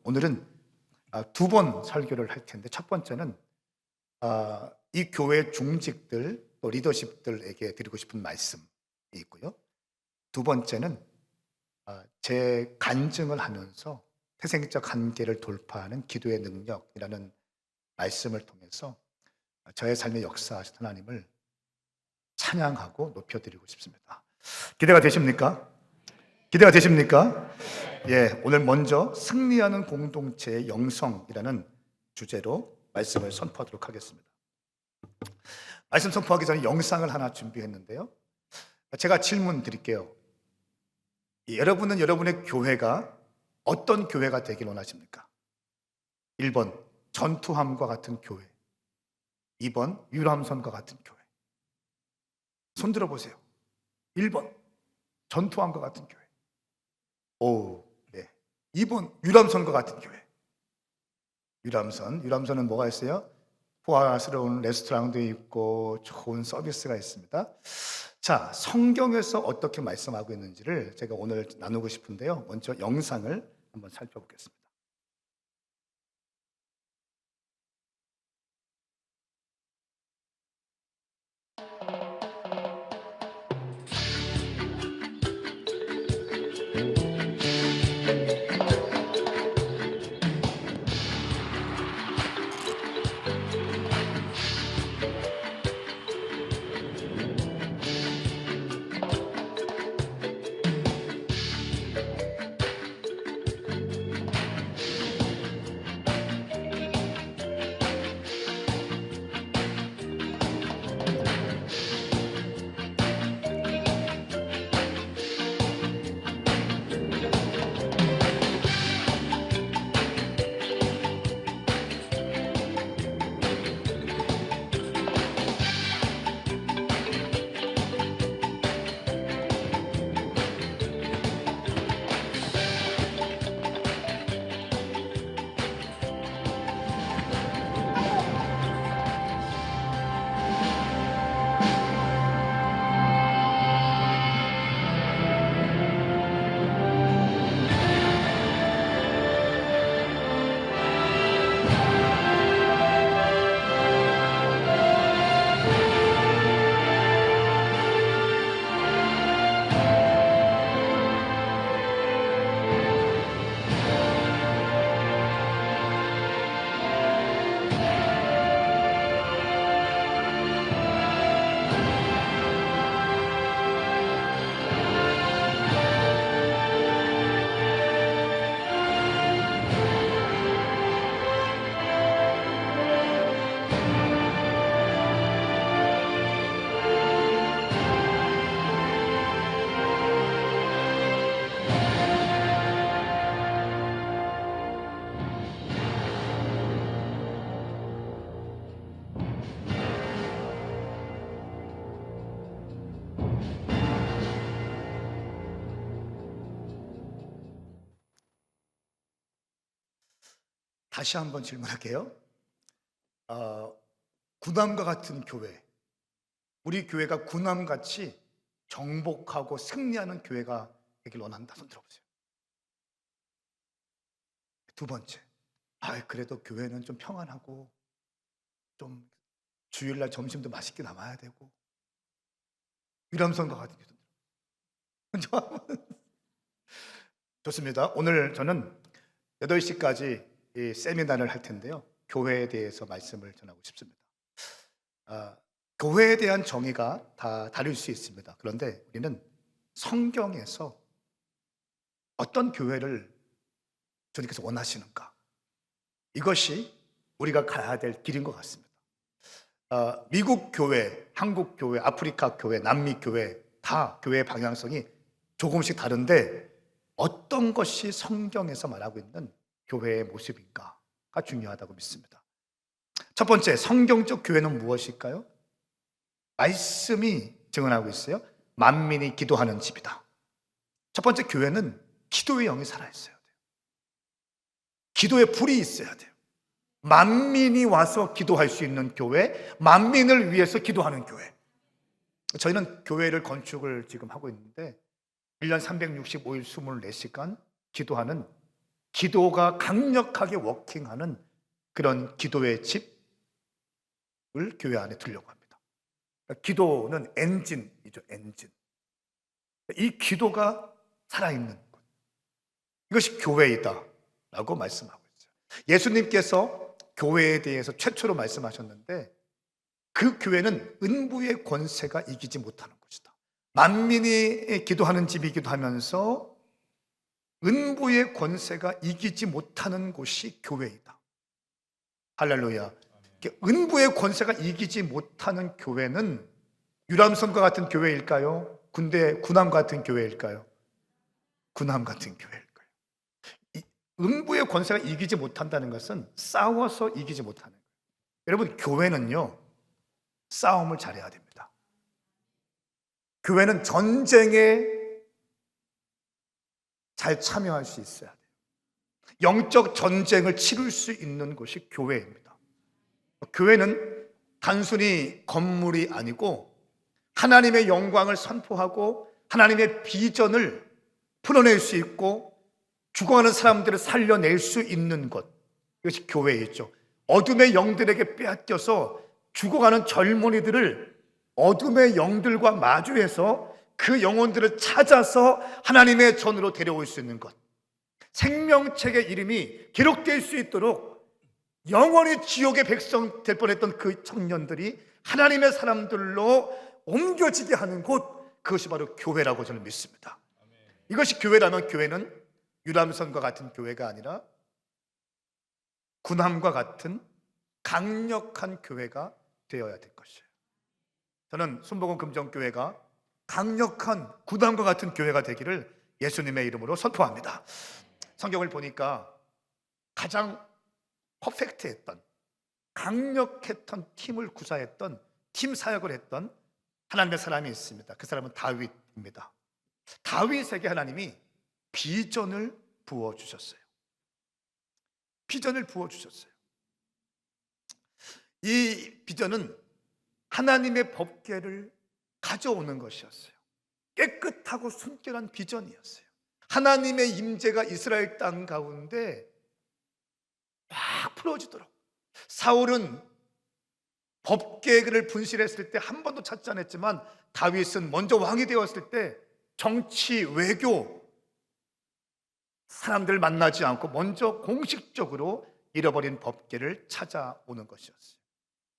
오늘은 두 번 설교를 할 텐데, 첫 번째는 이 교회 중직들 또 리더십들에게 드리고 싶은 말씀이 있고요. 두 번째는 제 간증을 하면서 태생적 한계를 돌파하는 기도의 능력이라는 말씀을 통해서 저의 삶의 역사하신 하나님을 찬양하고 높여드리고 싶습니다. 기대가 되십니까? 기대가 되십니까? 예, 오늘 먼저 승리하는 공동체의 영성이라는 주제로 말씀을 선포하도록 하겠습니다. 말씀 선포하기 전에 영상을 하나 준비했는데요. 제가 질문 드릴게요. 여러분은 여러분의 교회가 어떤 교회가 되길 원하십니까? 1번 전투함과 같은 교회, 2번 유람선과 같은 교회. 손 들어보세요. 1번 전투함과 같은 교회, 네. 2번 유람선과 같은 교회. 유람선은 뭐가 있어요? 호화스러운 레스토랑도 있고 좋은 서비스가 있습니다. 자, 성경에서 어떻게 말씀하고 있는지를 제가 오늘 나누고 싶은데요. 먼저 영상을 한번 살펴보겠습니다. 다시 한번 질문할게요. 군함과 같은 교회, 우리 교회가 군함같이 정복하고 승리하는 교회가 되길 원한다. 손 들어보세요. 두 번째, 그래도 교회는 좀 평안하고 좀 주일날 점심도 맛있게 남아야 되고 유람선과 같은 교회. 좋습니다. 오늘 저는 8시까지 이 세미나를 할 텐데요. 교회에 대해서 말씀을 전하고 싶습니다. 교회에 대한 정의가 다 다를 수 있습니다. 그런데 우리는 성경에서 어떤 교회를 주님께서 원하시는가, 이것이 우리가 가야 될 길인 것 같습니다. 미국 교회, 한국 교회, 아프리카 교회, 남미 교회 다 교회의 방향성이 조금씩 다른데 어떤 것이 성경에서 말하고 있는 교회의 모습인가가 중요하다고 믿습니다. 첫 번째, 성경적 교회는 무엇일까요? 말씀이 증언하고 있어요. 만민이 기도하는 집이다. 첫 번째, 교회는 기도의 영이 살아있어야 돼요. 기도의 불이 있어야 돼요. 만민이 와서 기도할 수 있는 교회, 만민을 위해서 기도하는 교회. 저희는 교회를 건축을 지금 하고 있는데 1년 365일 24시간 기도하는 기도가 강력하게 워킹하는 그런 기도의 집을 교회 안에 두려고 합니다. 기도는 엔진이죠, 엔진. 이 기도가 살아있는 것, 이것이 교회이다라고 말씀하고 있어요. 예수님께서 교회에 대해서 최초로 말씀하셨는데 그 교회는 은부의 권세가 이기지 못하는 것이다. 만민이 기도하는 집이기도 하면서 은부의 권세가 이기지 못하는 곳이 교회이다. 할렐루야. 은부의 권세가 이기지 못하는 교회는 유람선과 같은 교회일까요? 군함 같은 교회일까요? 군함 같은 교회일까요? 은부의 권세가 이기지 못한다는 것은 싸워서 이기지 못하는 거예요. 여러분, 교회는요, 싸움을 잘해야 됩니다. 교회는 전쟁에 잘 참여할 수 있어야 돼요. 영적 전쟁을 치룰 수 있는 곳이 교회입니다. 교회는 단순히 건물이 아니고 하나님의 영광을 선포하고 하나님의 비전을 풀어낼 수 있고 죽어가는 사람들을 살려낼 수 있는 것, 이것이 교회이죠. 어둠의 영들에게 빼앗겨서 죽어가는 젊은이들을 어둠의 영들과 마주해서 그 영혼들을 찾아서 하나님의 전으로 데려올 수 있는 것, 생명책의 이름이 기록될 수 있도록 영원히 지옥의 백성 될 뻔했던 그 청년들이 하나님의 사람들로 옮겨지게 하는 곳, 그것이 바로 교회라고 저는 믿습니다. 이것이 교회라면 교회는 유람선과 같은 교회가 아니라 군함과 같은 강력한 교회가 되어야 될 것이에요. 저는 순복음 금정교회가 강력한 군함과 같은 교회가 되기를 예수님의 이름으로 선포합니다. 성경을 보니까 가장 퍼펙트했던, 강력했던 팀을 구사했던, 팀 사역을 했던 하나님의 사람이 있습니다. 그 사람은 다윗입니다. 다윗에게 하나님이 비전을 부어주셨어요. 비전을 부어주셨어요. 이 비전은 하나님의 법궤를 가져오는 것이었어요. 깨끗하고 순결한 비전이었어요. 하나님의 임재가 이스라엘 땅 가운데 막 풀어지도록. 사울은 법궤를 분실했을 때 한 번도 찾지 않았지만 다윗은 먼저 왕이 되었을 때 정치, 외교, 사람들 만나지 않고 먼저 공식적으로 잃어버린 법궤를 찾아오는 것이었어요.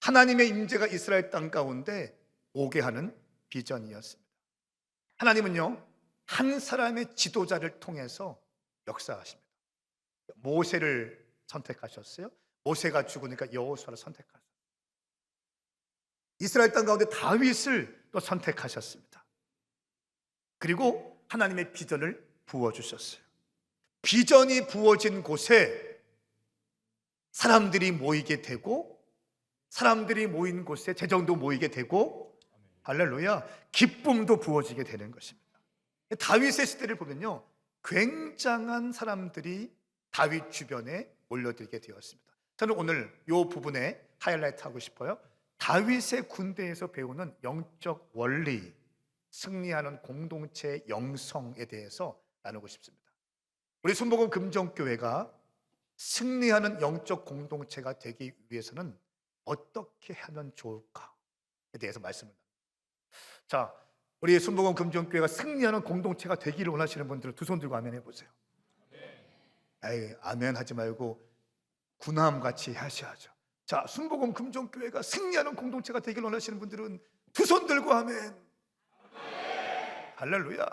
하나님의 임재가 이스라엘 땅 가운데 오게 하는 비전이었습니다. 하나님은요, 한 사람의 지도자를 통해서 역사하십니다. 모세를 선택하셨어요. 모세가 죽으니까 여호수아를 선택하셨어요. 이스라엘 땅 가운데 다윗을 또 선택하셨습니다. 그리고 하나님의 비전을 부어주셨어요. 비전이 부어진 곳에 사람들이 모이게 되고, 사람들이 모인 곳에 재정도 모이게 되고, 할렐루야, 기쁨도 부어지게 되는 것입니다. 다윗의 시대를 보면요, 굉장한 사람들이 다윗 주변에 몰려들게 되었습니다. 저는 오늘 이 부분에 하이라이트 하고 싶어요. 다윗의 군대에서 배우는 영적 원리, 승리하는 공동체의 영성에 대해서 나누고 싶습니다. 우리 순복음 금정교회가 승리하는 영적 공동체가 되기 위해서는 어떻게 하면 좋을까에 대해서 말씀을 나눕니다. 자, 우리 순복음 금정교회가 승리하는 공동체가 되기를 원하시는 분들은 두 손 들고 아멘 해보세요. 에이, 아멘 하지 말고 군함같이 하셔야죠. 자, 순복음 금정교회가 승리하는 공동체가 되기를 원하시는 분들은 두 손 들고 아멘. 할렐루야.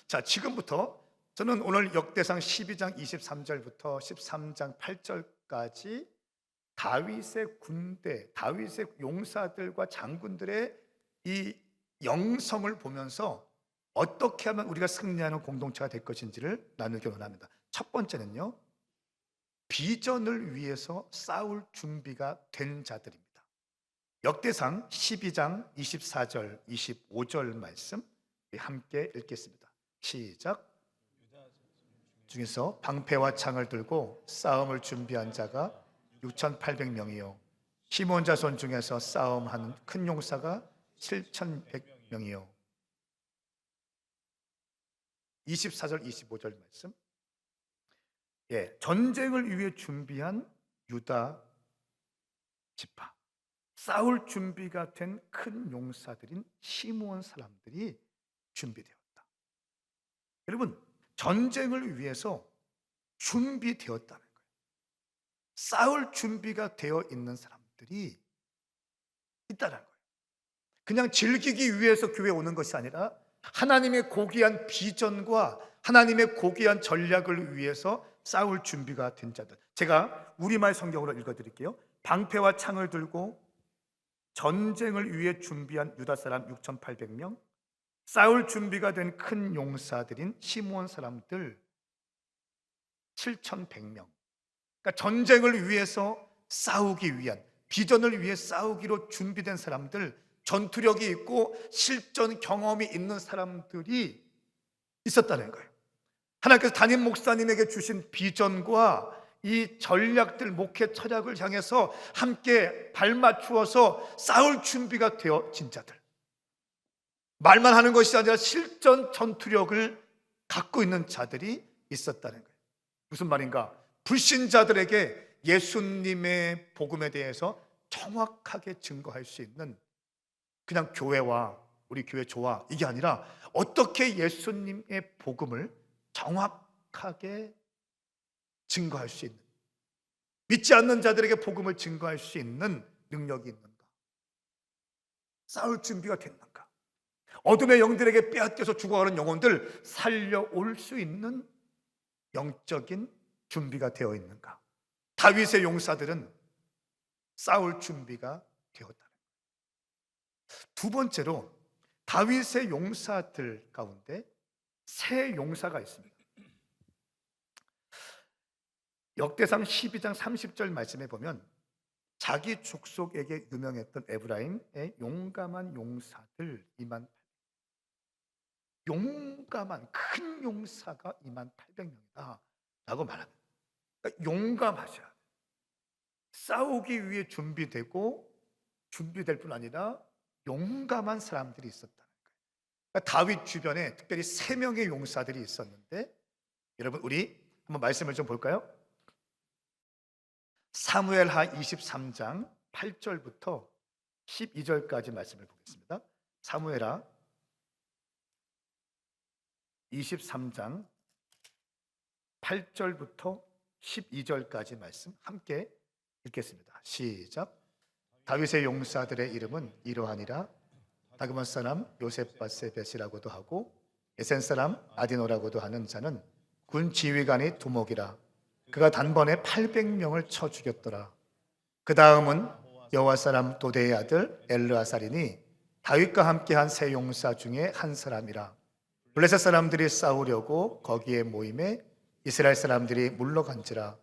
자, 지금부터 저는 오늘 역대상 12장 23절부터 13장 8절까지 다윗의 군대, 다윗의 용사들과 장군들의 이 영성을 보면서 어떻게 하면 우리가 승리하는 공동체가 될 것인지를 나누기 원합니다. 첫 번째는요, 비전을 위해서 싸울 준비가 된 자들입니다. 역대상 12장 24절, 25절 말씀 함께 읽겠습니다. 시작. 중에서 방패와 창을 들고 싸움을 준비한 자가 6,800명이요 시몬 자손 중에서 싸움하는 큰 용사가 7,100명이요 24절 25절 말씀. 전쟁을 위해 준비한 유다 지파, 싸울 준비가 된 큰 용사들인 시므온 사람들이 준비되었다. 여러분, 전쟁을 위해서 준비되었다는 거예요. 싸울 준비가 되어 있는 사람들이 있다는 거예요. 그냥 즐기기 위해서 교회에 오는 것이 아니라 하나님의 고귀한 비전과 하나님의 고귀한 전략을 위해서 싸울 준비가 된 자들. 제가 우리말 성경으로 읽어드릴게요. 방패와 창을 들고 전쟁을 위해 준비한 유다 사람 6,800명, 싸울 준비가 된 큰 용사들인 시므온 사람들 7,100명. 그러니까 전쟁을 위해서 싸우기 위한, 비전을 위해 싸우기로 준비된 사람들, 전투력이 있고 실전 경험이 있는 사람들이 있었다는 거예요. 하나님께서 담임 목사님에게 주신 비전과 이 전략들, 목회 철학을 향해서 함께 발맞추어서 싸울 준비가 되어진 자들, 말만 하는 것이 아니라 실전 전투력을 갖고 있는 자들이 있었다는 거예요. 무슨 말인가? 불신자들에게 예수님의 복음에 대해서 정확하게 증거할 수 있는, 그냥 교회와 우리 교회 좋아 이게 아니라 어떻게 예수님의 복음을 정확하게 증거할 수 있는, 믿지 않는 자들에게 복음을 증거할 수 있는 능력이 있는가? 싸울 준비가 됐는가? 어둠의 영들에게 빼앗겨서 죽어가는 영혼들 살려올 수 있는 영적인 준비가 되어 있는가? 다윗의 용사들은 싸울 준비가 되었다. 두 번째로 다윗의 용사들 가운데 세 용사가 있습니다. 역대상 12장 30절 말씀에 보면 자기 족속에게 유명했던 에브라임의 용감한 용사들 2만 800명, 용감한 큰 용사가 2만 800명이다 라고 말합니다. 그러니까 용감하셔야 돼요. 싸우기 위해 준비될 뿐 아니라 용감한 사람들이 있었다는 거예요. 그러니까 다윗 주변에 특별히 3명의 용사들이 있었는데, 여러분 우리 한번 말씀을 좀 볼까요? 사무엘하 23장 8절부터 12절까지 말씀을 보겠습니다. 사무엘하 23장 8절부터 12절까지 말씀 함께 읽겠습니다. 시작. 다윗의 용사들의 이름은 이러하니라. 다그몬 사람 요셉바세벳이라고도 하고 에센 사람 아디노라고도 하는 자는 군 지휘관이 두목이라. 그가 단번에 800명을 쳐 죽였더라. 그 다음은 여호와 사람 도대의 아들 엘르아살이니 다윗과 함께한 세 용사 중에 한 사람이라. 블레셋 사람들이 싸우려고 거기에 모임에 이스라엘 사람들이 물러간지라.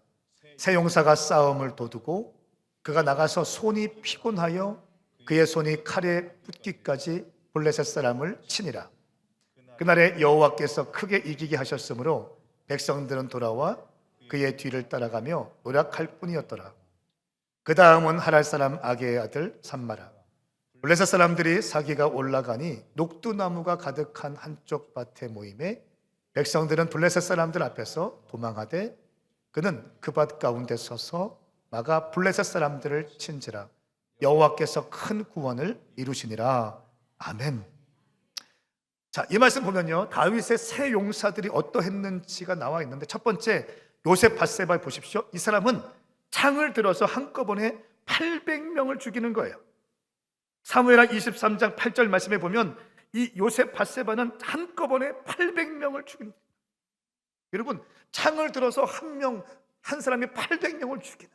세 용사가 싸움을 도두고 그가 나가서 손이 피곤하여 그의 손이 칼에 붙기까지 블레셋 사람을 치니라. 그날에 여호와께서 크게 이기게 하셨으므로 백성들은 돌아와 그의 뒤를 따라가며 노력할 뿐이었더라. 그 다음은 하랄 사람 아게의 아들 삼마라. 블레셋 사람들이 사기가 올라가니 녹두나무가 가득한 한쪽 밭에 모임에 백성들은 블레셋 사람들 앞에서 도망하되 그는 그 밭 가운데 서서 막아 블레셋 사람들을 친지라. 여호와께서 큰 구원을 이루시니라. 아멘. 자, 이 말씀 보면요, 다윗의 세 용사들이 어떠했는지가 나와 있는데, 첫 번째 요셉 밧세바 보십시오. 이 사람은 창을 들어서 한꺼번에 800명을 죽이는 거예요. 사무엘하 23장 8절 말씀에 보면 이 요셉 밧세바는 한꺼번에 800명을 죽입니다. 여러분, 창을 들어서 한 사람이 800명을 죽이는,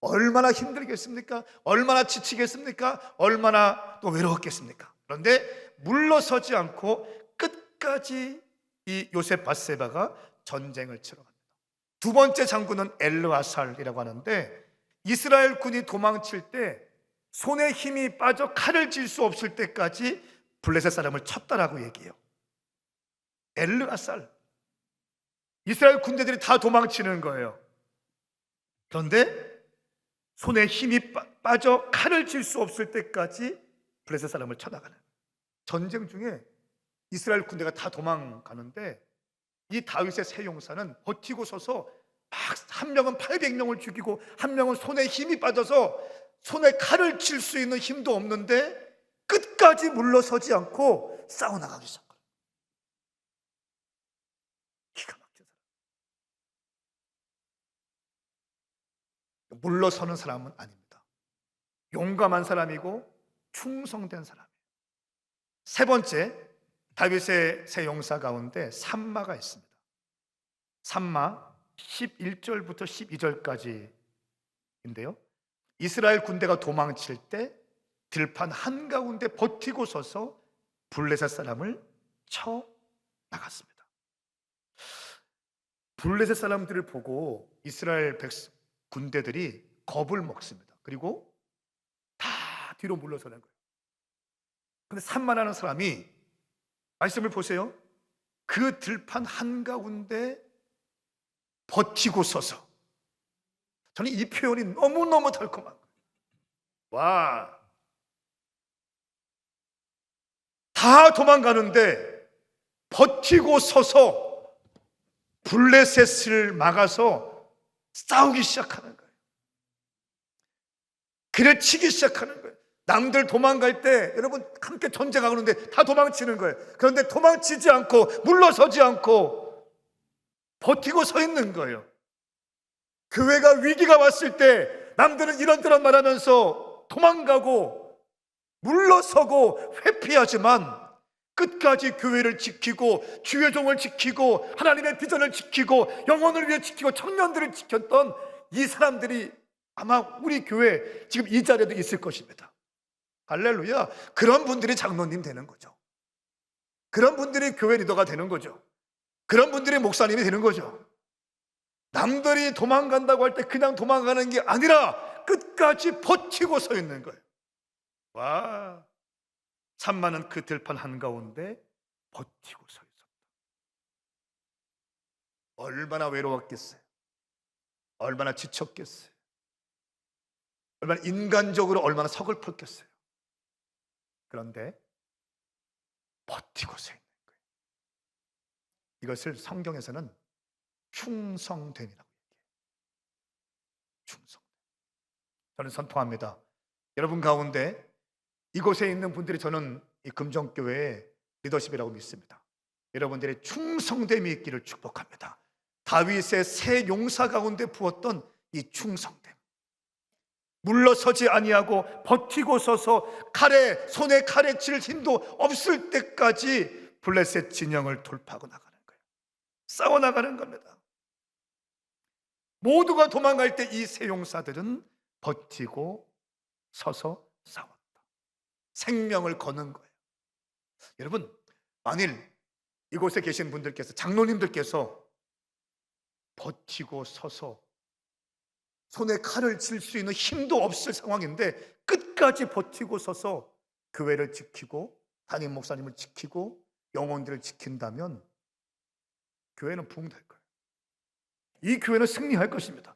얼마나 힘들겠습니까? 얼마나 지치겠습니까? 얼마나 또 외로웠겠습니까? 그런데 물러서지 않고 끝까지 이 요셉 밧세바가 전쟁을 치러 갑니다. 두 번째 장군은 엘르아살이라고 하는데, 이스라엘 군이 도망칠 때 손에 힘이 빠져 칼을 쥘 수 없을 때까지 블레셋 사람을 쳤다라고 얘기해요. 엘르아살, 이스라엘 군대들이 다 도망치는 거예요. 그런데 손에 힘이 빠져 칼을 쥘 수 없을 때까지 블레셋 사람을 쳐나가는, 전쟁 중에 이스라엘 군대가 다 도망가는데 이 다윗의 세 용사는 버티고 서서 한 명은 800명을 죽이고 한 명은 손에 힘이 빠져서 손에 칼을 칠 수 있는 힘도 없는데 끝까지 물러서지 않고 싸워나가기 시작합니다. 기가 막힌 사람. 물러서는 사람은 아닙니다. 용감한 사람이고 충성된 사람이에요. 세 번째, 다윗의 세 용사 가운데 삼마가 있습니다. 삼마 11절부터 12절까지인데요. 이스라엘 군대가 도망칠 때 들판 한가운데 버티고 서서 블레셋 사람을 쳐 나갔습니다. 블레셋 사람들을 보고 이스라엘 군대들이 겁을 먹습니다. 그리고 다 뒤로 물러서는 거예요. 근데 삼마라는 사람이, 말씀을 보세요, 그 들판 한가운데 버티고 서서, 저는 이 표현이 너무너무 달콤한 거예요. 와, 다 도망가는데 버티고 서서 블레셋을 막아서 싸우기 시작하는 거예요. 그래 치기 시작하는 거예요. 남들 도망갈 때 여러분 함께 전쟁하는데 다 도망치는 거예요. 그런데 도망치지 않고 물러서지 않고 버티고 서 있는 거예요. 교회가 위기가 왔을 때 남들은 이런저런 말하면서 도망가고 물러서고 회피하지만 끝까지 교회를 지키고 주의 종을 지키고 하나님의 비전을 지키고 영혼을 위해 지키고 청년들을 지켰던 이 사람들이 아마 우리 교회 지금 이 자리에도 있을 것입니다. 할렐루야. 그런 분들이 장로님 되는 거죠. 그런 분들이 교회 리더가 되는 거죠. 그런 분들이 목사님이 되는 거죠. 남들이 도망간다고 할 때 그냥 도망가는 게 아니라 끝까지 버티고 서 있는 거예요. 와, 삼마는 그 들판 한가운데 버티고 서 있었다. 얼마나 외로웠겠어요. 얼마나 지쳤겠어요. 얼마나 인간적으로 얼마나 서글펐겠어요. 그런데 버티고 서 있는 거예요. 이것을 성경에서는 충성됨이라고 얘기해요. 충성됨. 저는 선포합니다. 여러분 가운데 이곳에 있는 분들이 저는 이 금정교회의 리더십이라고 믿습니다. 여러분들의 충성됨이 있기를 축복합니다. 다윗의 세 용사 가운데 부었던 이 충성됨, 물러서지 아니하고 버티고 서서 손에 칼에 칠 힘도 없을 때까지 블레셋 진영을 돌파하고 나가는 거예요. 싸워 나가는 겁니다. 모두가 도망갈 때 이 세 용사들은 버티고 서서 싸웠다. 생명을 거는 거예요. 여러분, 만일 이곳에 계신 분들께서, 장로님들께서 버티고 서서 손에 칼을 칠 수 있는 힘도 없을 상황인데 끝까지 버티고 서서 교회를 지키고 담임 목사님을 지키고 영혼들을 지킨다면 교회는 부흥될 거예요. 이 교회는 승리할 것입니다.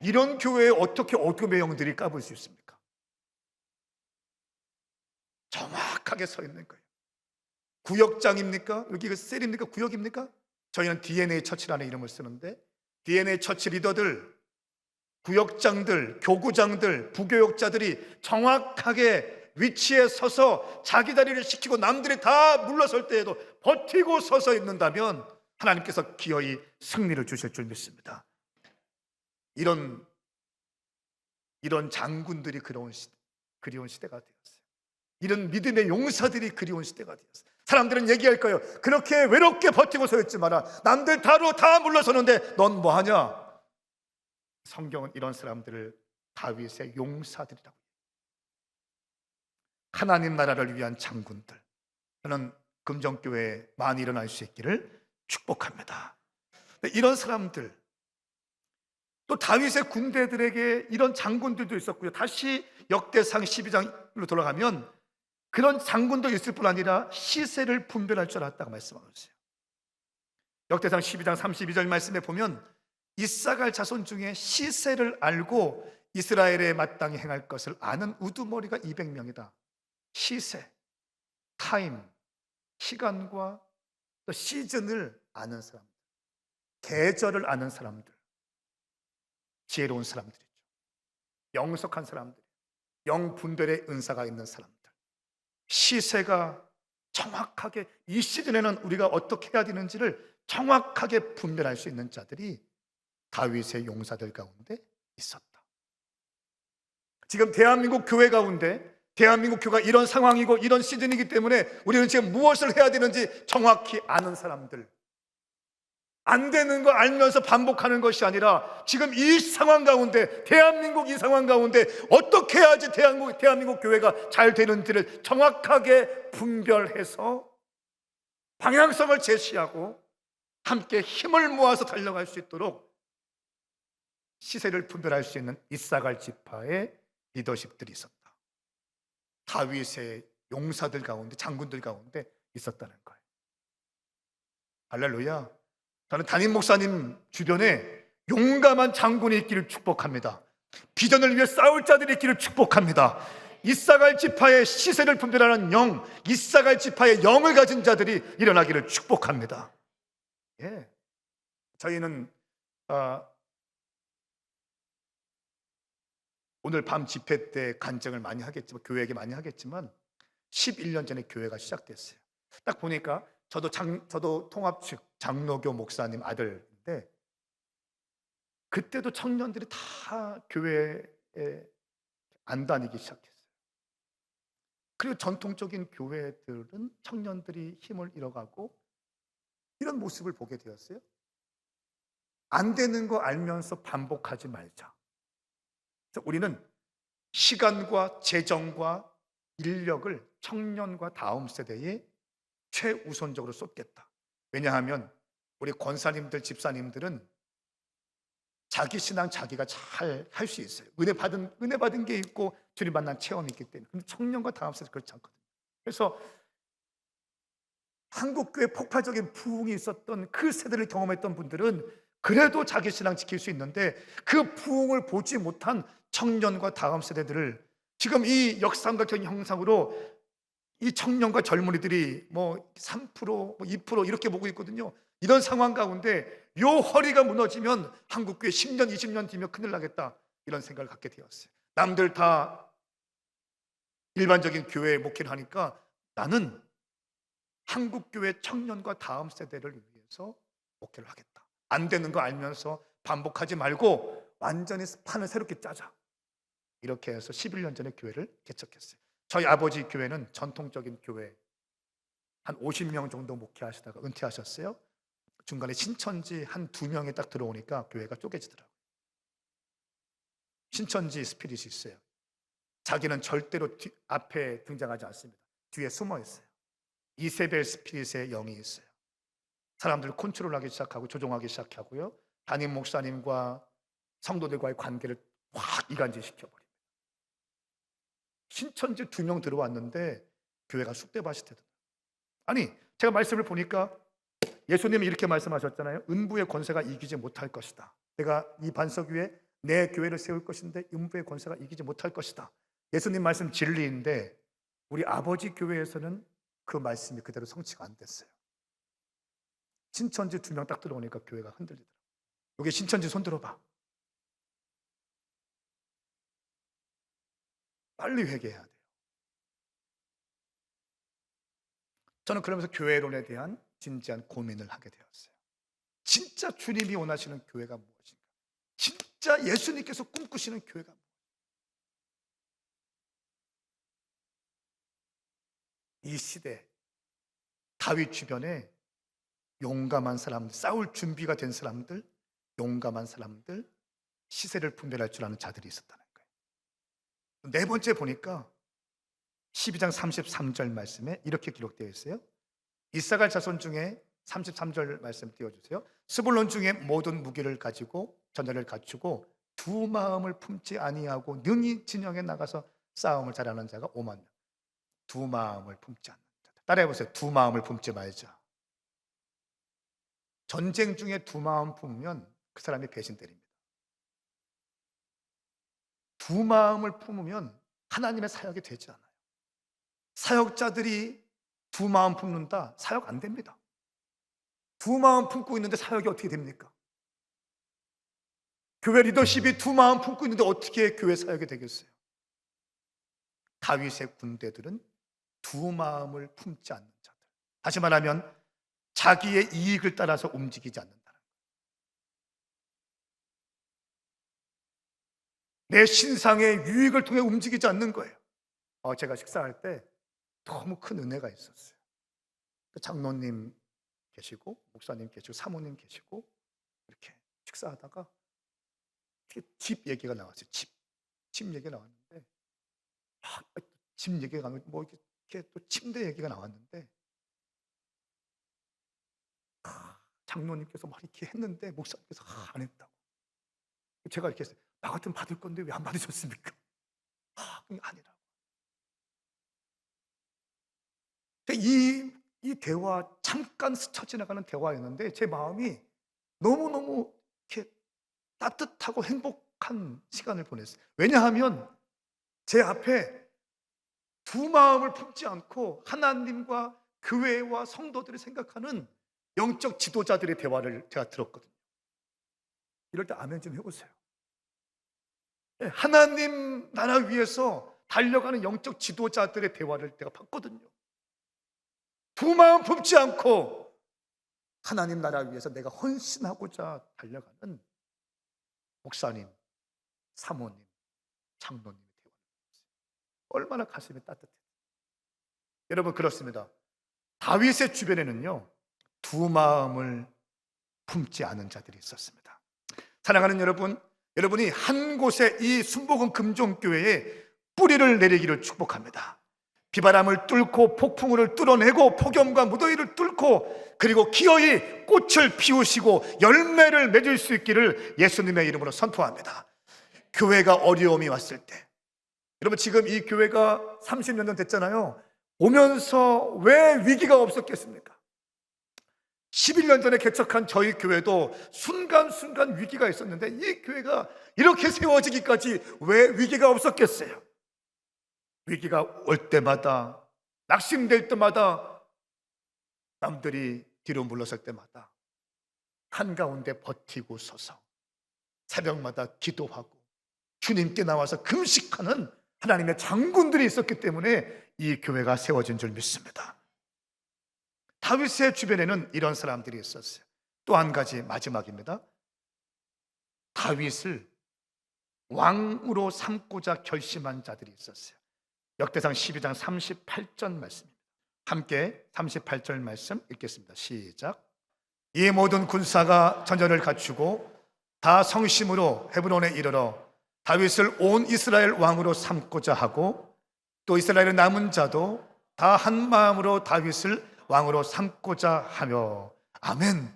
이런 교회에 어떻게 어둠의 영들이 까불 수 있습니까? 정확하게 서 있는 거예요. 구역장입니까? 여기가 셀입니까? 구역입니까? 저희는 DNA 처치라는 이름을 쓰는데 DNA 처치 리더들, 구역장들, 교구장들, 부교역자들이 정확하게 위치에 서서 자기 다리를 지키고 남들이 다 물러설 때에도 버티고 서서 있는다면 하나님께서 기어이 승리를 주실 줄 믿습니다. 이런 장군들이 그리운 시대가 되었어요. 이런 믿음의 용사들이 그리운 시대가 되었어요. 사람들은 얘기할 거예요. 그렇게 외롭게 버티고 서 있지 마라. 남들 다 물러서는데 넌 뭐하냐? 성경은 이런 사람들을 다윗의 용사들이라고 해요. 하나님 나라를 위한 장군들. 저는 금정교회에 많이 일어날 수 있기를 축복합니다. 이런 사람들, 또 다윗의 군대들에게 이런 장군들도 있었고요. 다시 역대상 12장으로 돌아가면 그런 장군도 있을 뿐 아니라 시세를 분별할 줄 알았다고 말씀하고 있어요. 역대상 12장 32절 말씀에 보면 이사갈 자손 중에 시세를 알고 이스라엘에 마땅히 행할 것을 아는 우두머리가 200명이다. 시세, 타임, 시간과 또 시즌을 아는 사람들, 계절을 아는 사람들, 지혜로운 사람들이죠. 영석한 사람들, 영분별의 은사가 있는 사람들, 시세가 정확하게 이 시즌에는 우리가 어떻게 해야 되는지를 정확하게 분별할 수 있는 자들이 다윗의 용사들 가운데 있었다. 지금 대한민국 교회 가운데, 대한민국 교회가 이런 상황이고 이런 시즌이기 때문에 우리는 지금 무엇을 해야 되는지 정확히 아는 사람들, 안 되는 거 알면서 반복하는 것이 아니라 지금 이 상황 가운데, 대한민국 이 상황 가운데 어떻게 해야지 대한민국 교회가 잘 되는지를 정확하게 분별해서 방향성을 제시하고 함께 힘을 모아서 달려갈 수 있도록 시세를 분별할 수 있는 이사갈 지파의 리더십들이 있었다. 다윗의 용사들 가운데, 장군들 가운데 있었다는 거예요. 할렐루야. 저는 담임 목사님 주변에 용감한 장군이 있기를 축복합니다. 비전을 위해 싸울 자들이 있기를 축복합니다. 이사갈 지파의 시세를 분별하는 영, 이사갈 지파의 영을 가진 자들이 일어나기를 축복합니다. 예. 저희는 오늘 밤 집회 때 간증을 많이 하겠지만, 교회에게 많이 하겠지만 11년 전에 교회가 시작됐어요. 딱 보니까 저도 통합 측 장로교 목사님 아들인데, 그때도 청년들이 다 교회에 안 다니기 시작했어요. 그리고 전통적인 교회들은 청년들이 힘을 잃어가고 이런 모습을 보게 되었어요. 안 되는 거 알면서 반복하지 말자. 그래서 우리는 시간과 재정과 인력을 청년과 다음 세대에 최우선적으로 쏟겠다. 왜냐하면 우리 권사님들, 집사님들은 자기 신앙 자기가 잘 할 수 있어요. 은혜 받은 게 있고 주님 만난 체험이 있기 때문에. 근데 청년과 다음 세대 그렇지 않거든요. 그래서 한국교회 폭발적인 부흥이 있었던 그 세대를 경험했던 분들은 그래도 자기 신앙 지킬 수 있는데, 그 부흥을 보지 못한 청년과 다음 세대들을 지금 이 역삼각형 형상으로 이 청년과 젊은이들이 3%, 2% 이렇게 보고 있거든요. 이런 상황 가운데 요 허리가 무너지면 한국교회 10년, 20년 뒤면 큰일 나겠다, 이런 생각을 갖게 되었어요. 남들 다 일반적인 교회에 목회를 하니까 나는 한국교회 청년과 다음 세대를 위해서 목회를 하겠다. 안 되는 거 알면서 반복하지 말고 완전히 판을 새롭게 짜자. 이렇게 해서 11년 전에 교회를 개척했어요. 저희 아버지 교회는 전통적인 교회, 한 50명 정도 목회하시다가 은퇴하셨어요. 중간에 신천지 한 2명이 딱 들어오니까 교회가 쪼개지더라고요. 신천지 스피릿이 있어요. 자기는 절대로 앞에 등장하지 않습니다. 뒤에 숨어 있어요. 이세벨 스피릿의 영이 있어요. 사람들을 컨트롤하기 시작하고 조종하기 시작하고요. 담임 목사님과 성도들과의 관계를 확 이간질시켜버립니다. 신천지 2명 들어왔는데 교회가 쑥대밭이 되더라고요. 아니, 제가 말씀을 보니까 예수님이 이렇게 말씀하셨잖아요. 음부의 권세가 이기지 못할 것이다. 내가 이 반석 위에 내 교회를 세울 것인데 음부의 권세가 이기지 못할 것이다. 예수님 말씀 진리인데 우리 아버지 교회에서는 그 말씀이 그대로 성취가 안 됐어요. 신천지 2명 딱 들어오니까 교회가 흔들리더라고요. 여기 신천지 손 들어봐. 빨리 회개해야 돼요. 저는 그러면서 교회론에 대한 진지한 고민을 하게 되었어요. 진짜 주님이 원하시는 교회가 무엇인가? 진짜 예수님께서 꿈꾸시는 교회가 무엇인가? 이 시대 다윗 주변에 용감한 사람들, 싸울 준비가 된 사람들, 용감한 사람들, 시세를 분별할 줄 아는 자들이 있었다는 거예요. 네 번째 보니까 12장 33절 말씀에 이렇게 기록되어 있어요. 이사갈 자손 중에 33절 말씀 띄워주세요. 스불론 중에 모든 무기를 가지고 전열을 갖추고 두 마음을 품지 아니하고 능히 진영에 나가서 싸움을 잘하는 자가 5만 명. 두 마음을 품지 않는 자. 따라해보세요. 두 마음을 품지 말자. 전쟁 중에 두 마음 품으면 그 사람이 배신 때립니다. 두 마음을 품으면 하나님의 사역이 되지 않아요. 사역자들이 두 마음 품는다, 사역 안 됩니다. 두 마음 품고 있는데 사역이 어떻게 됩니까? 교회 리더십이 두 마음 품고 있는데 어떻게 교회 사역이 되겠어요? 다윗의 군대들은 두 마음을 품지 않는 자들. 다시 말하면 자기의 이익을 따라서 움직이지 않는다는 거예요. 내 신상의 유익을 통해 움직이지 않는 거예요. 제가 식사할 때 너무 큰 은혜가 있었어요. 장로님 계시고 목사님 계시고 사모님 계시고 이렇게 식사하다가 집 얘기가 나왔어요. 집 얘기가 나왔는데 집 얘기가 나왔는데 뭐 이렇게 또 침대 얘기가 나왔는데 장로님께서 막 이렇게 했는데 목사님께서 안 했다고. 제가 이렇게 했어요. 나 같으면 받을 건데 왜 안 받으셨습니까? 아니라고. 이 대화 잠깐 스쳐 지나가는 대화였는데 제 마음이 너무너무 이렇게 따뜻하고 행복한 시간을 보냈어요. 왜냐하면 제 앞에 두 마음을 품지 않고 하나님과 교회와 성도들이 생각하는 영적 지도자들의 대화를 제가 들었거든요. 이럴 때 아멘 좀 해보세요. 하나님 나라 위해서 달려가는 영적 지도자들의 대화를 제가 봤거든요. 두 마음 품지 않고 하나님 나라 위해서 내가 헌신하고자 달려가는 목사님, 사모님, 장로님의 대화를 봤어요. 얼마나 가슴이 따뜻해요. 여러분 그렇습니다. 다윗의 주변에는요 두 마음을 품지 않은 자들이 있었습니다. 사랑하는 여러분, 여러분이 한 곳에 이 순복음 금종교회에 뿌리를 내리기를 축복합니다. 비바람을 뚫고 폭풍우를 뚫어내고 폭염과 무더위를 뚫고 그리고 기어이 꽃을 피우시고 열매를 맺을 수 있기를 예수님의 이름으로 선포합니다. 교회가 어려움이 왔을 때, 여러분 지금 이 교회가 30년 전 됐잖아요. 오면서 왜 위기가 없었겠습니까? 11년 전에 개척한 저희 교회도 순간순간 위기가 있었는데 이 교회가 이렇게 세워지기까지 왜 위기가 없었겠어요? 위기가 올 때마다, 낙심될 때마다, 남들이 뒤로 물러설 때마다 한가운데 버티고 서서 새벽마다 기도하고 주님께 나와서 금식하는 하나님의 장군들이 있었기 때문에 이 교회가 세워진 줄 믿습니다. 다윗의 주변에는 이런 사람들이 있었어요. 또 한 가지 마지막입니다. 다윗을 왕으로 삼고자 결심한 자들이 있었어요. 역대상 12장 38절 말씀입니다. 함께 38절 말씀 읽겠습니다. 시작. 이 모든 군사가 전전을 갖추고 다 성심으로 헤브론에 이르러 다윗을 온 이스라엘 왕으로 삼고자 하고 또 이스라엘의 남은 자도 다 한 마음으로 다윗을 왕으로 삼고자 하며. 아멘.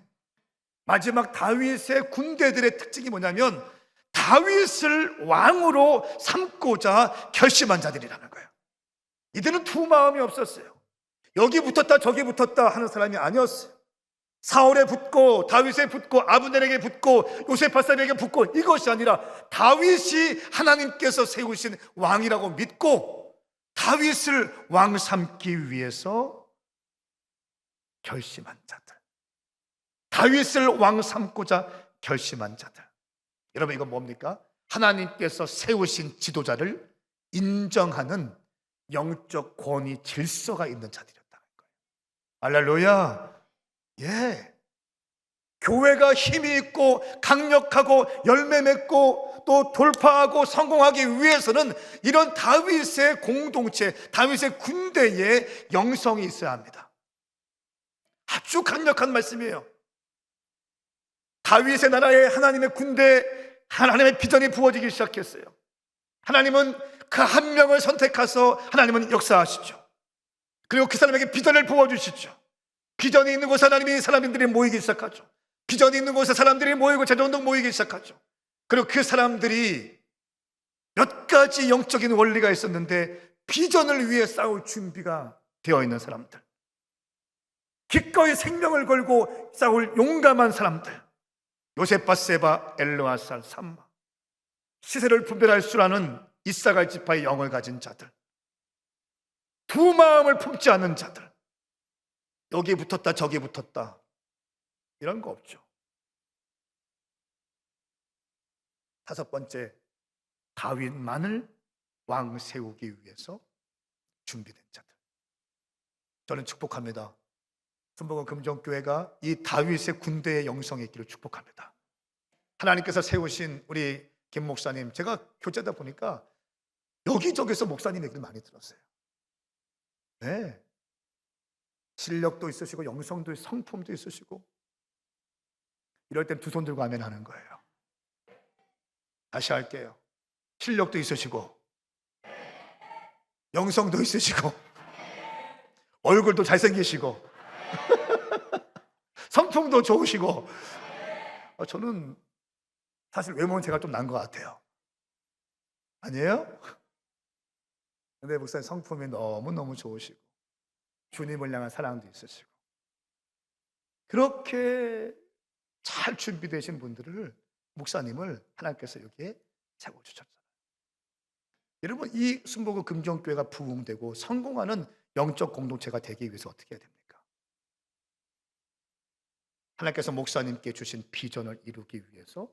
마지막 다윗의 군대들의 특징이 뭐냐면 다윗을 왕으로 삼고자 결심한 자들이라는 거예요. 이들은 두 마음이 없었어요. 여기 붙었다 저기 붙었다 하는 사람이 아니었어요. 사울에 붙고 다윗에 붙고 아브넬에게 붙고 요세파사에게 붙고 이것이 아니라 다윗이 하나님께서 세우신 왕이라고 믿고 다윗을 왕 삼기 위해서 결심한 자들, 다윗을 왕 삼고자 결심한 자들. 여러분 이건 뭡니까? 하나님께서 세우신 지도자를 인정하는 영적 권위 질서가 있는 자들이었다는 거예요. 할렐루야. 예. 교회가 힘이 있고 강력하고 열매 맺고 또 돌파하고 성공하기 위해서는 이런 다윗의 공동체, 다윗의 군대에 영성이 있어야 합니다. 아주 강력한 말씀이에요. 다윗의 나라에 하나님의 군대, 하나님의 비전이 부어지기 시작했어요. 하나님은 그 한 명을 선택해서 하나님은 역사하시죠. 그리고 그 사람에게 비전을 부어주시죠. 비전이 있는 곳에 하나님이 사람들이 모이기 시작하죠. 비전이 있는 곳에 사람들이 모이고 제자운동 모이기 시작하죠. 그리고 그 사람들이 몇 가지 영적인 원리가 있었는데 비전을 위해 싸울 준비가 되어 있는 사람들, 기꺼이 생명을 걸고 싸울 용감한 사람들, 요셉, 밧세바, 엘르아살, 삼마, 시세를 분별할 줄 아는 이사갈 지파의 영을 가진 자들, 두 마음을 품지 않은 자들, 여기 붙었다 저기 붙었다 이런 거 없죠. 다섯 번째, 다윗만을 왕 세우기 위해서 준비된 자들. 저는 축복합니다. 순복음 금종교회가 이 다윗의 군대의 영성에 있기를 축복합니다. 하나님께서 세우신 우리 김 목사님, 제가 교제다 보니까 여기저기서 목사님 얘기를 많이 들었어요. 네, 실력도 있으시고 영성도 성품도 있으시고, 이럴 땐 두 손 들고 아멘 하는 거예요. 다시 할게요. 실력도 있으시고 영성도 있으시고 얼굴도 잘생기시고 성품도 좋으시고, 저는 사실 외모는 제가 좀 난 것 같아요. 아니에요? 근데 목사님 성품이 너무너무 좋으시고 주님을 향한 사랑도 있으시고, 그렇게 잘 준비되신 분들을, 목사님을 하나님께서 여기에 세워주셨잖아요. 여러분, 이 순복음 금종교회가 부흥되고 성공하는 영적 공동체가 되기 위해서 어떻게 해야 됩니까? 하나님께서 목사님께 주신 비전을 이루기 위해서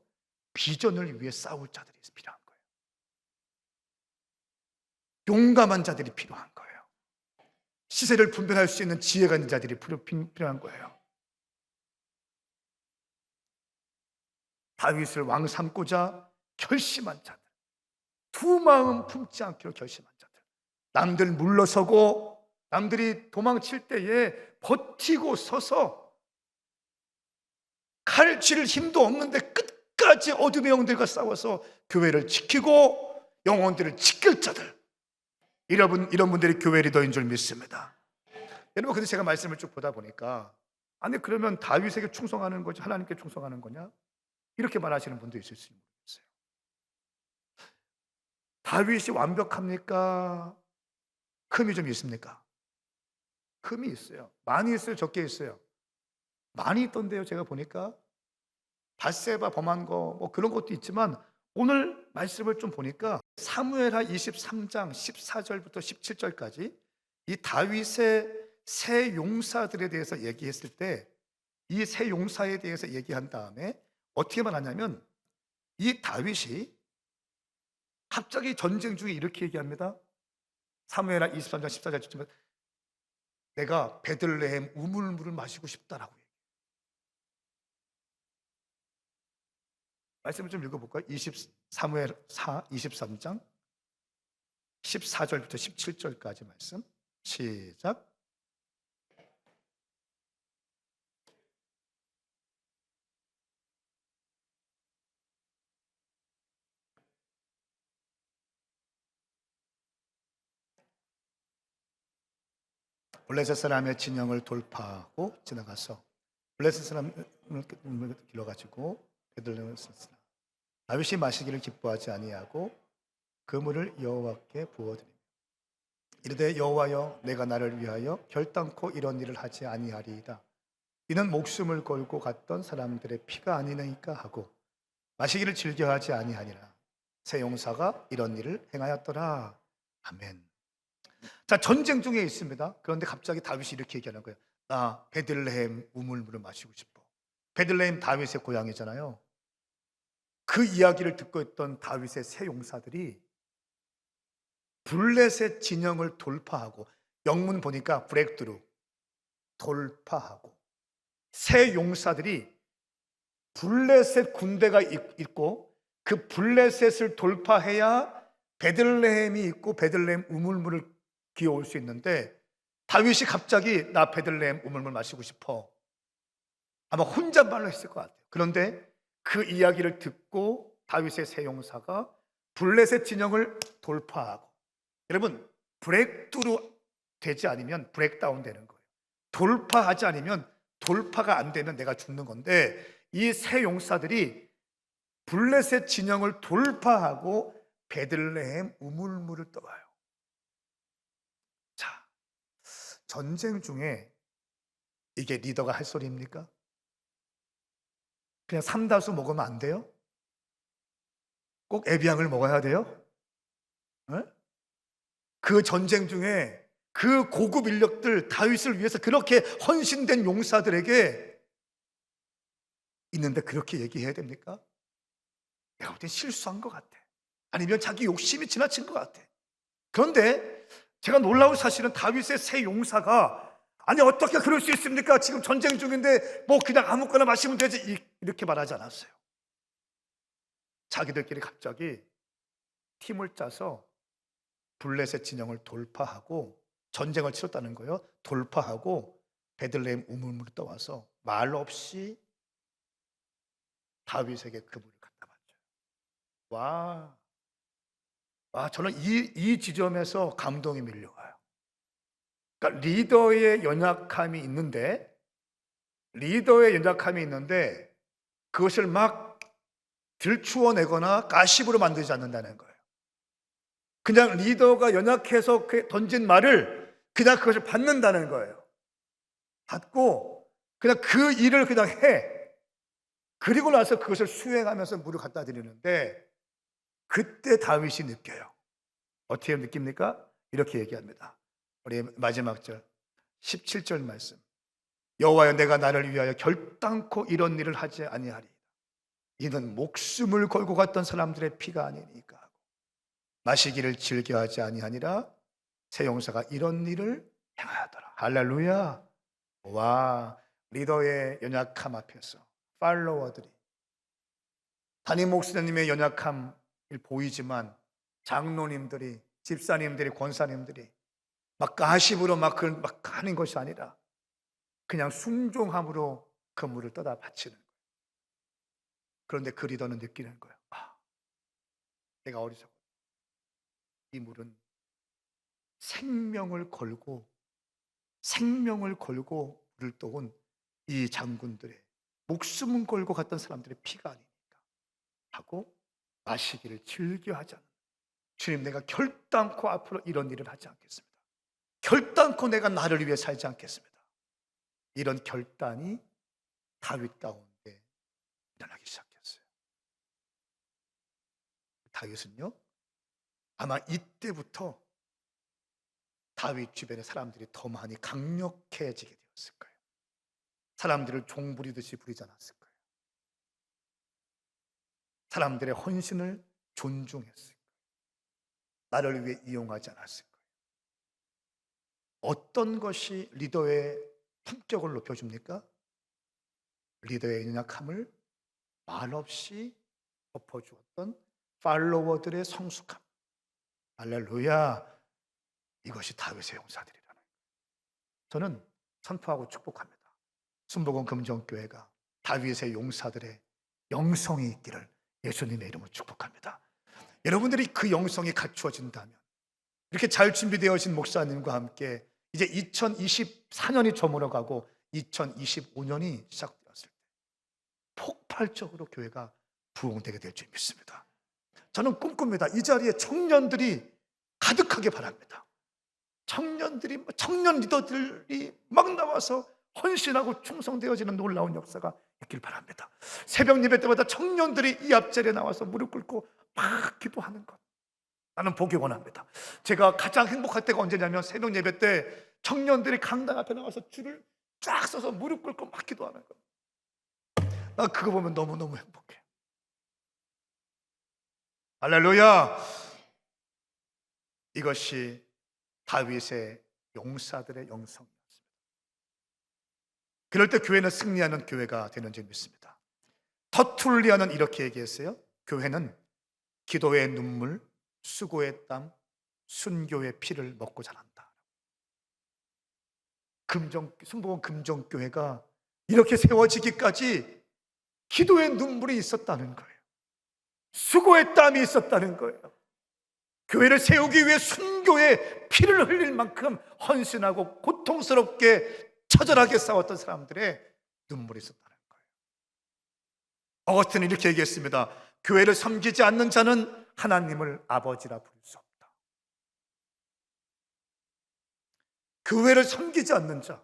비전을 위해 싸울 자들이 필요한 거예요. 용감한 자들이 필요한 거예요. 시세를 분별할 수 있는 지혜가 있는 자들이 필요한 거예요. 다윗을 왕 삼고자 결심한 자들, 두 마음 품지 않기로 결심한 자들, 남들 물러서고 남들이 도망칠 때에 버티고 서서 칼 쥘 힘도 없는데 끝까지 어둠의 영들과 싸워서 교회를 지키고 영혼들을 지킬 자들, 이런 분들이 교회 리더인 줄 믿습니다. 여러분, 근데 제가 말씀을 쭉 보다 보니까, 아니 그러면 다윗에게 충성하는 거지 하나님께 충성하는 거냐? 이렇게 말하시는 분도 있을 수 모르겠어요. 다윗이 완벽합니까? 흠이 좀 있습니까? 흠이 있어요. 많이 있어요? 적게 있어요? 많이 있던데요. 제가 보니까 밧세바 범한 거 뭐 그런 것도 있지만, 오늘 말씀을 좀 보니까 사무엘하 23장 14절부터 17절까지 이 다윗의 세 용사들에 대해서 얘기했을 때, 이 세 용사에 대해서 얘기한 다음에 어떻게 말하냐면, 이 다윗이 갑자기 전쟁 중에 이렇게 얘기합니다. 사무엘하 23장 14절, 내가 베들레헴 우물물을 마시고 싶다라고 얘기해요. 말씀을 좀 읽어볼까요? 사무엘하 23장 14절부터 17절까지 말씀 시작. 블레셋 사람의 진영을 돌파하고 지나가서 블레셋 사람을 길러가지고 베들레헴을 썼으나 다윗이 마시기를 기뻐하지 아니하고 그 물을 여호와께 부어드리며 이르되, 여호와여, 내가 나를 위하여 결단코 이런 일을 하지 아니하리이다. 이는 목숨을 걸고 갔던 사람들의 피가 아니니까 하고 마시기를 즐겨하지 아니하니라. 새 용사가 이런 일을 행하였더라. 아멘. 자, 전쟁 중에 있습니다. 그런데 갑자기 다윗이 이렇게 얘기하는 거예요. 나 베들레헴 우물물을 마시고 싶어. 베들레헴 다윗의 고향이잖아요. 그 이야기를 듣고 있던 다윗의 세 용사들이 블레셋 진영을 돌파하고, 영문 보니까 브렉드루, 돌파하고, 세 용사들이 블레셋 군대가 있고 그 블레셋을 돌파해야 베들레헴이 있고 베들레헴 우물물을 기어올 수 있는데, 다윗이 갑자기 나 베들레헴 우물물 마시고 싶어, 아마 혼잣말로 했을 것 같아요. 그런데 그 이야기를 듣고 다윗의 세 용사가 블레셋 진영을 돌파하고, 여러분, 브레이크트루 되지 않으면 브레이크다운 되는 거예요. 돌파하지 않으면, 돌파가 안 되면 내가 죽는 건데, 이 세 용사들이 블레셋 진영을 돌파하고 베들레헴 우물물을 떠와요. 자, 전쟁 중에 이게 리더가 할 소리입니까? 그냥 삼다수 먹으면 안 돼요? 꼭 에비앙을 먹어야 돼요? 네? 그 전쟁 중에 그 고급 인력들, 다윗을 위해서 그렇게 헌신된 용사들에게 있는데 그렇게 얘기해야 됩니까? 내가 볼 땐 실수한 것 같아. 아니면 자기 욕심이 지나친 것 같아. 그런데 제가 놀라운 사실은 다윗의 세 용사가 아니 어떻게 그럴 수 있습니까? 지금 전쟁 중인데 뭐 그냥 아무거나 마시면 되지 이렇게 말하지 않았어요. 자기들끼리 갑자기 팀을 짜서 블레셋 진영을 돌파하고 전쟁을 치렀다는 거예요. 돌파하고 베들레헴 우물물을 떠와서 말 없이 다윗에게 그 물을 갖다 바쳐요. 와, 저는 이 지점에서 감동이 밀려와요. 그러니까 리더의 연약함이 있는데 그것을 막 들추어내거나 가십으로 만들지 않는다는 거예요. 그냥 리더가 연약해서 던진 말을 그냥 그것을 받는다는 거예요. 받고 그냥 그 일을 그냥 해. 그리고 나서 그것을 수행하면서 물을 갖다 드리는데 그때 다윗이 느껴요. 어떻게 느낍니까? 이렇게 얘기합니다. 우리 마지막 절 17절 말씀. 여호와여 내가 나를 위하여 결단코 이런 일을 하지 아니하리. 이는 목숨을 걸고 갔던 사람들의 피가 아니니까 하고 마시기를 즐겨하지 아니하니라. 세 용사가 이런 일을 행하더라. 할렐루야. 와, 리더의 연약함 앞에서 팔로워들이 담임 목사님의 연약함이 보이지만 장로님들이, 집사님들이, 권사님들이 막 가십으로 막 하는 것이 아니라 그냥 순종함으로 그 물을 떠다 바치는 거예요. 그런데 그 리더는 느끼는 거예요. 내가 어리석어. 이 물은 생명을 걸고 물을 떠온 이 장군들의 목숨을 걸고 갔던 사람들의 피가 아니니까 하고 마시기를 즐겨하지 않는 주님, 내가 결단코 앞으로 이런 일을 하지 않겠습니다. 결단코 내가 나를 위해 살지 않겠습니다. 이런 결단이 다윗 가운데 일어나기 시작했어요. 다윗은요, 아마 이때부터 다윗 주변의 사람들이 더 많이 강력해지게 되었을 거예요. 사람들을 종 부리듯이 부리지 않았을 거예요. 사람들의 헌신을 존중했을 거예요. 나를 위해 이용하지 않았을 거예요. 어떤 것이 리더의 품격을 높여줍니까? 리더의 연약함을 말없이 덮어주었던 팔로워들의 성숙함. 할렐루야. 이것이 다윗의 용사들이라는 거예요. 저는 선포하고 축복합니다. 순복음 금정교회가 다윗의 용사들의 영성이 있기를 예수님의 이름으로 축복합니다. 여러분들이 그 영성이 갖추어진다면 이렇게 잘 준비되어진 목사님과 함께 이제 2024년이 저물어가고 2025년이 시작되었을 때 폭발적으로 교회가 부흥되게 될 줄 믿습니다. 저는 꿈꿉니다. 이 자리에 청년들이 가득하게 바랍니다. 청년 리더들이 막 나와서 헌신하고 충성되어지는 놀라운 역사가 있길 바랍니다. 새벽 예배 때마다 청년들이 이 앞자리에 나와서 무릎 꿇고 막 기도하는 것, 나는 보기 원합니다. 제가 가장 행복할 때가 언제냐면 새벽 예배 때 청년들이 강당 앞에 나와서 줄을 쫙 서서 무릎 꿇고 막 기도하는 것, 나 그거 보면 너무너무 행복해. 할렐루야. 이것이 다윗의 용사들의 영성이었습니다. 그럴 때 교회는 승리하는 교회가 되는 줄 믿습니다. 터툴리아는 이렇게 얘기했어요. 교회는 기도의 눈물, 수고의 땀, 순교의 피를 먹고 자란다. 순복음 금정교회가 이렇게 세워지기까지 기도의 눈물이 있었다는 거예요. 수고의 땀이 있었다는 거예요. 교회를 세우기 위해 순교의 피를 흘릴 만큼 헌신하고 고통스럽게 처절하게 싸웠던 사람들의 눈물이 있었다는 거예요. 어거스틴은 이렇게 얘기했습니다. 교회를 섬기지 않는 자는 하나님을 아버지라 부를 수 없다. 교회를 섬기지 않는 자,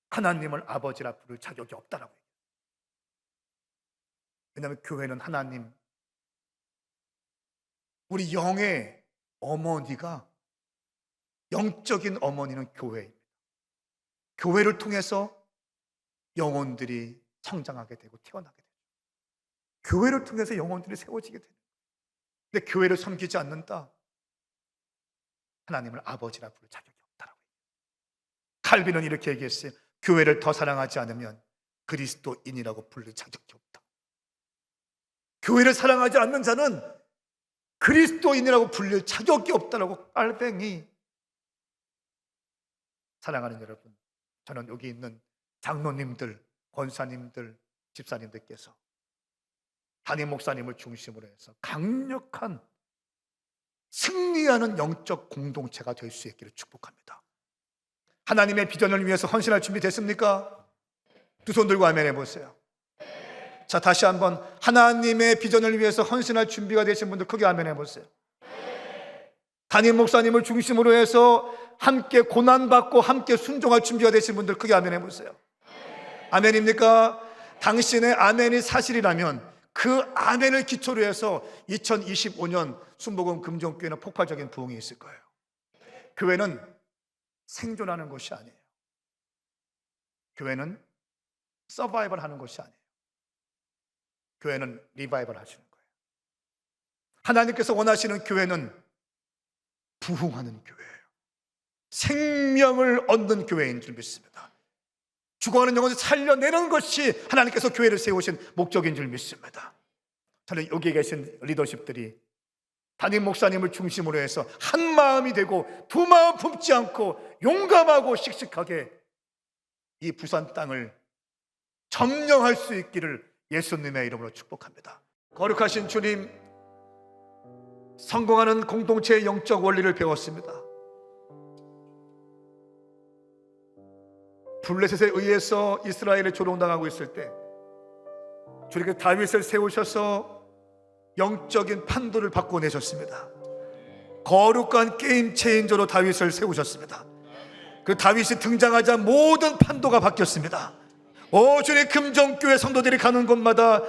하나님을 아버지라 부를 자격이 없다라고 얘기해요. 왜냐하면 교회는 하나님, 우리 영의 어머니가, 영적인 어머니는 교회입니다. 교회를 통해서 영혼들이 성장하게 되고 태어나게 되죠. 교회를 통해서 영혼들이 세워지게 됩니다. 근데 교회를 섬기지 않는다, 하나님을 아버지라 부를 자격이 없다라고. 칼빈은 이렇게 얘기했어요. 교회를 더 사랑하지 않으면 그리스도인이라고 부를 자격이 없다. 교회를 사랑하지 않는 자는 그리스도인이라고 불릴 자격이 없다라고 깔뱅이. 사랑하는 여러분, 저는 여기 있는 장로님들, 권사님들, 집사님들께서 담임 목사님을 중심으로 해서 강력한 승리하는 영적 공동체가 될 수 있기를 축복합니다. 하나님의 비전을 위해서 헌신할 준비 됐습니까? 두 손 들고 아멘 해보세요. 자, 다시 한번 하나님의 비전을 위해서 헌신할 준비가 되신 분들 크게 아멘 해보세요. 담임 목사님을 중심으로 해서 함께 고난받고 함께 순종할 준비가 되신 분들 크게 아멘 해보세요. 아멘입니까? 당신의 아멘이 사실이라면 그 아멘을 기초로 해서 2025년 순복음 금정교회는 폭발적인 부흥이 있을 거예요. 교회는 생존하는 것이 아니에요. 교회는 서바이벌 하는 것이 아니에요. 교회는 리바이벌 하시는 거예요. 하나님께서 원하시는 교회는 부흥하는 교회예요. 생명을 얻는 교회인 줄 믿습니다. 죽어가는 영혼을 살려내는 것이 하나님께서 교회를 세우신 목적인 줄 믿습니다. 저는 여기 계신 리더십들이 담임 목사님을 중심으로 해서 한 마음이 되고 두 마음 품지 않고 용감하고 씩씩하게 이 부산 땅을 점령할 수 있기를 예수님의 이름으로 축복합니다. 거룩하신 주님, 성공하는 공동체의 영적 원리를 배웠습니다. 블레셋에 의해서 이스라엘을 조롱당하고 있을 때 주님께서 다윗을 세우셔서 영적인 판도를 바꿔내셨습니다. 거룩한 게임 체인저로 다윗을 세우셨습니다. 그 다윗이 등장하자 모든 판도가 바뀌었습니다. 주님, 금정교회 성도들이 가는 곳마다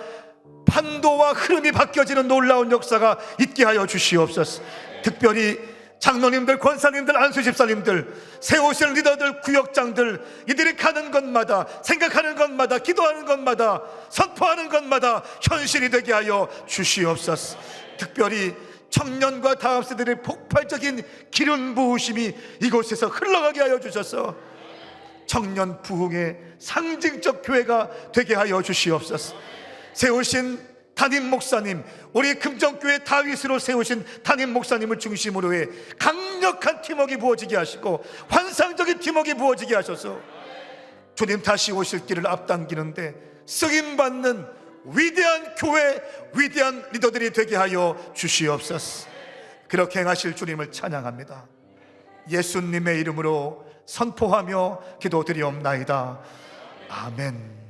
판도와 흐름이 바뀌어지는 놀라운 역사가 있게 하여 주시옵소서. 특별히 장로님들, 권사님들, 안수집사님들, 세우실 리더들, 구역장들, 이들이 가는 곳마다, 생각하는 곳마다, 기도하는 곳마다, 선포하는 곳마다 현실이 되게 하여 주시옵소서. 특별히 청년과 다음 세대들의 폭발적인 기름 부으심이 이곳에서 흘러가게 하여 주셔서 청년 부흥의 상징적 교회가 되게 하여 주시옵소서. 세우신 담임 목사님, 우리 금정교회 다윗으로 세우신 담임 목사님을 중심으로 해 강력한 팀워크가 부어지게 하시고 환상적인 팀워크가 부어지게 하셔서 주님 다시 오실 길을 앞당기는데 쓰임받는 위대한 교회, 위대한 리더들이 되게 하여 주시옵소서. 그렇게 행하실 주님을 찬양합니다. 예수님의 이름으로 선포하며 기도드리옵나이다. 아멘.